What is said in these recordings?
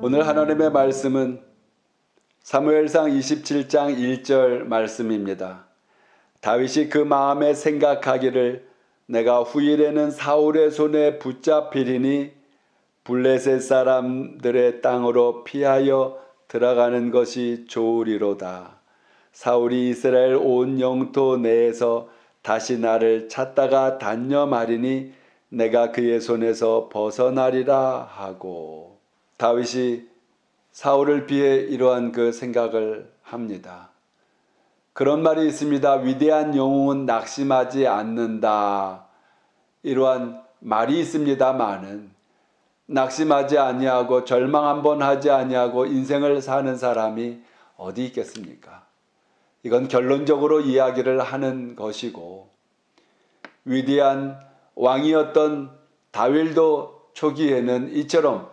오늘 하나님의 말씀은 사무엘상 27장 1절 말씀입니다. 다윗이 그 마음에 생각하기를 내가 후일에는 사울의 손에 붙잡히리니 블레셋 사람들의 땅으로 피하여 들어가는 것이 좋으리로다. 사울이 이스라엘 온 영토 내에서 다시 나를 찾다가 단념하리니 내가 그의 손에서 벗어나리라 하고. 다윗이 사울을 피해 이러한 그 생각을 합니다. 그런 말이 있습니다. 위대한 영웅은 낙심하지 않는다. 이러한 말이 있습니다마는 낙심하지 아니하고 절망 한번 하지 아니하고 인생을 사는 사람이 어디 있겠습니까? 이건 결론적으로 이야기를 하는 것이고, 위대한 왕이었던 다윗도 초기에는 이처럼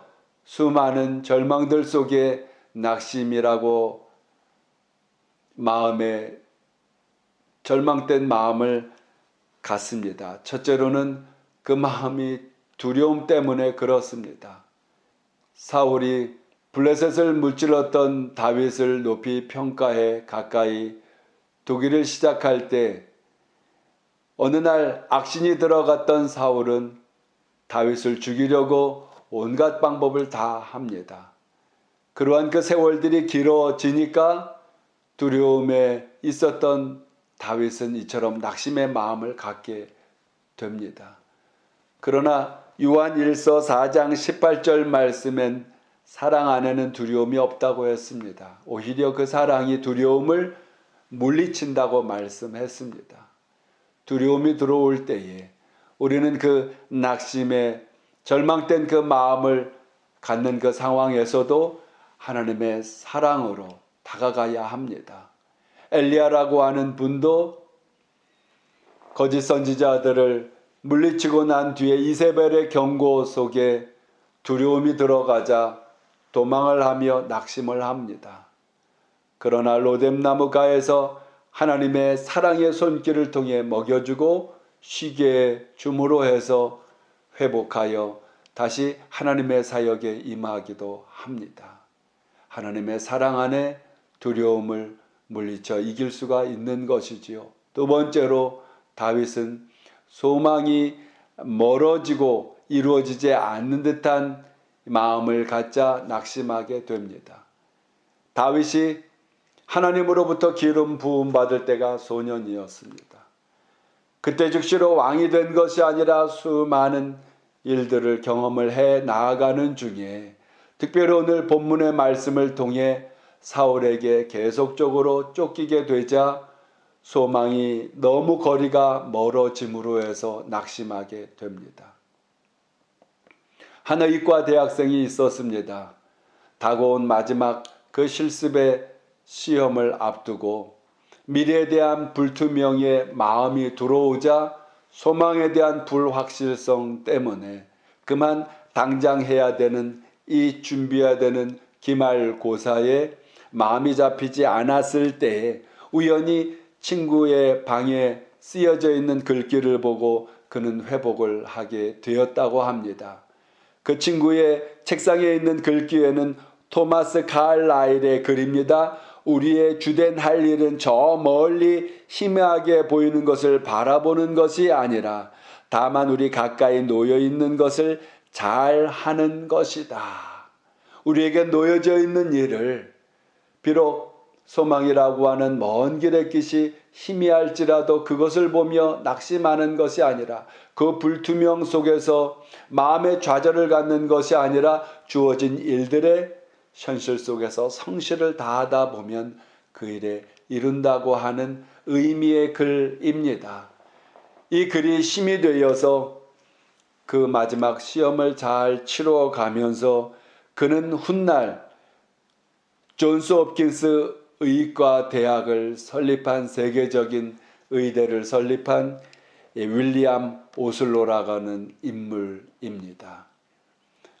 수많은 절망들 속에 낙심이라고 마음에 절망된 마음을 갖습니다. 첫째로는 그 마음이 두려움 때문에 그렇습니다. 사울이 블레셋을 무찔렀던 다윗을 높이 평가해 가까이 두기를 시작할 때 어느 날 악신이 들어갔던 사울은 다윗을 죽이려고 온갖 방법을 다 합니다. 그러한 그 세월들이 길어지니까 두려움에 있었던 다윗은 이처럼 낙심의 마음을 갖게 됩니다. 그러나 요한 1서 4장 18절 말씀엔 사랑 안에는 두려움이 없다고 했습니다. 오히려 그 사랑이 두려움을 물리친다고 말씀했습니다. 두려움이 들어올 때에 우리는 그 낙심에 절망된 그 마음을 갖는 그 상황에서도 하나님의 사랑으로 다가가야 합니다. 엘리야라고 하는 분도 거짓 선지자들을 물리치고 난 뒤에 이세벨의 경고 속에 두려움이 들어가자 도망을 하며 낙심을 합니다. 그러나 로뎀나무가에서 하나님의 사랑의 손길을 통해 먹여주고 쉬게 줌으로 해서 회복하여 다시 하나님의 사역에 임하기도 합니다. 하나님의 사랑 안에 두려움을 물리쳐 이길 수가 있는 것이지요. 두 번째로 다윗은 소망이 멀어지고 이루어지지 않는 듯한 마음을 갖자 낙심하게 됩니다. 다윗이 하나님으로부터 기름 부음 받을 때가 소년이었습니다. 그때 즉시로 왕이 된 것이 아니라 수많은 일들을 경험을 해 나아가는 중에 특별히 오늘 본문의 말씀을 통해 사울에게 계속적으로 쫓기게 되자 소망이 너무 거리가 멀어짐으로 해서 낙심하게 됩니다. 한 의과 대학생이 있었습니다. 다가온 마지막 그 실습의 시험을 앞두고 미래에 대한 불투명의 마음이 들어오자 소망에 대한 불확실성 때문에 그만 당장 해야 되는 이 준비해야 되는 기말고사에 마음이 잡히지 않았을 때에 우연히 친구의 방에 쓰여져 있는 글귀를 보고 그는 회복을 하게 되었다고 합니다. 그 친구의 책상에 있는 글귀에는 토마스 칼라일의 글입니다. 우리의 주된 할 일은 저 멀리 희미하게 보이는 것을 바라보는 것이 아니라 다만 우리 가까이 놓여 있는 것을 잘 하는 것이다. 우리에게 놓여져 있는 일을 비록 소망이라고 하는 먼 길의 빛이 희미할지라도 그것을 보며 낙심하는 것이 아니라 그 불투명 속에서 마음의 좌절을 갖는 것이 아니라 주어진 일들의 현실 속에서 성실을 다하다 보면 그 일에 이룬다고 하는 의미의 글입니다. 이 글이 힘이 되어서 그 마지막 시험을 잘 치러 가면서 그는 훗날 존스 홉킨스 의과 대학을 설립한 세계적인 의대를 설립한 윌리엄 오슬로라고 하는 인물입니다.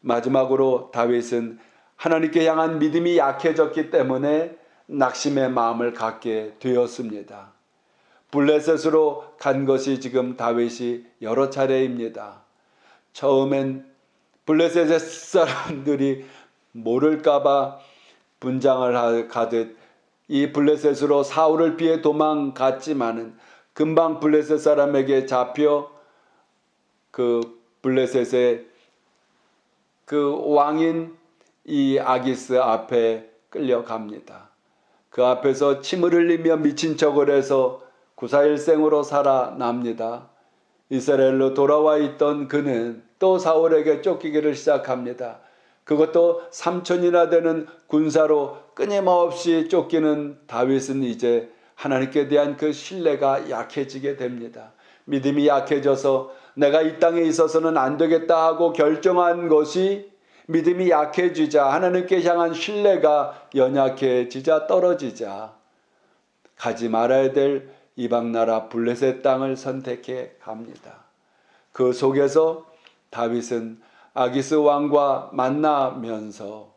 마지막으로 다윗은 하나님께 향한 믿음이 약해졌기 때문에 낙심의 마음을 갖게 되었습니다. 블레셋으로 간 것이 지금 다윗이 여러 차례입니다. 처음엔 블레셋의 사람들이 모를까봐 분장을 가듯 이 블레셋으로 사울을 피해 도망갔지만은 금방 블레셋 사람에게 잡혀 그 블레셋의 그 왕인 이 아기스 앞에 끌려갑니다. 그 앞에서 침을 흘리며 미친 척을 해서 구사일생으로 살아납니다. 이스라엘로 돌아와 있던 그는 또 사울에게 쫓기기를 시작합니다. 그것도 3천이나 되는 군사로 끊임없이 쫓기는 다윗은 이제 하나님께 대한 그 신뢰가 약해지게 됩니다. 믿음이 약해져서 내가 이 땅에 있어서는 안 되겠다 하고 결정한 것이 믿음이 약해지자 하나님께 향한 신뢰가 연약해지자 떨어지자 가지 말아야 될 이방나라 블레셋 땅을 선택해 갑니다. 그 속에서 다윗은 아기스 왕과 만나면서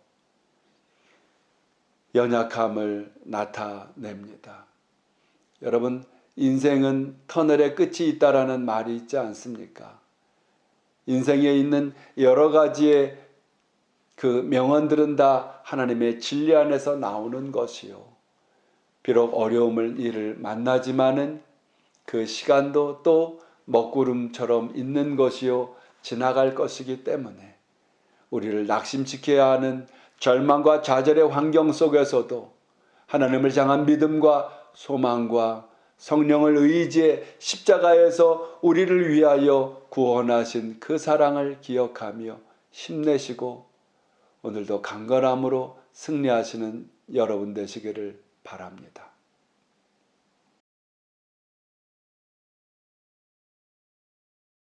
연약함을 나타냅니다. 여러분, 인생은 터널의 끝이 있다라는 말이 있지 않습니까? 인생에 있는 여러 가지의 그 명언들은 다 하나님의 진리 안에서 나오는 것이요. 비록 어려움을 일을 만나지만은 그 시간도 또 먹구름처럼 있는 것이요. 지나갈 것이기 때문에 우리를 낙심시켜야 하는 절망과 좌절의 환경 속에서도 하나님을 향한 믿음과 소망과 성령을 의지해 십자가에서 우리를 위하여 구원하신 그 사랑을 기억하며 힘내시고 오늘도 강건함으로 승리하시는 여러분 되시기를 바랍니다.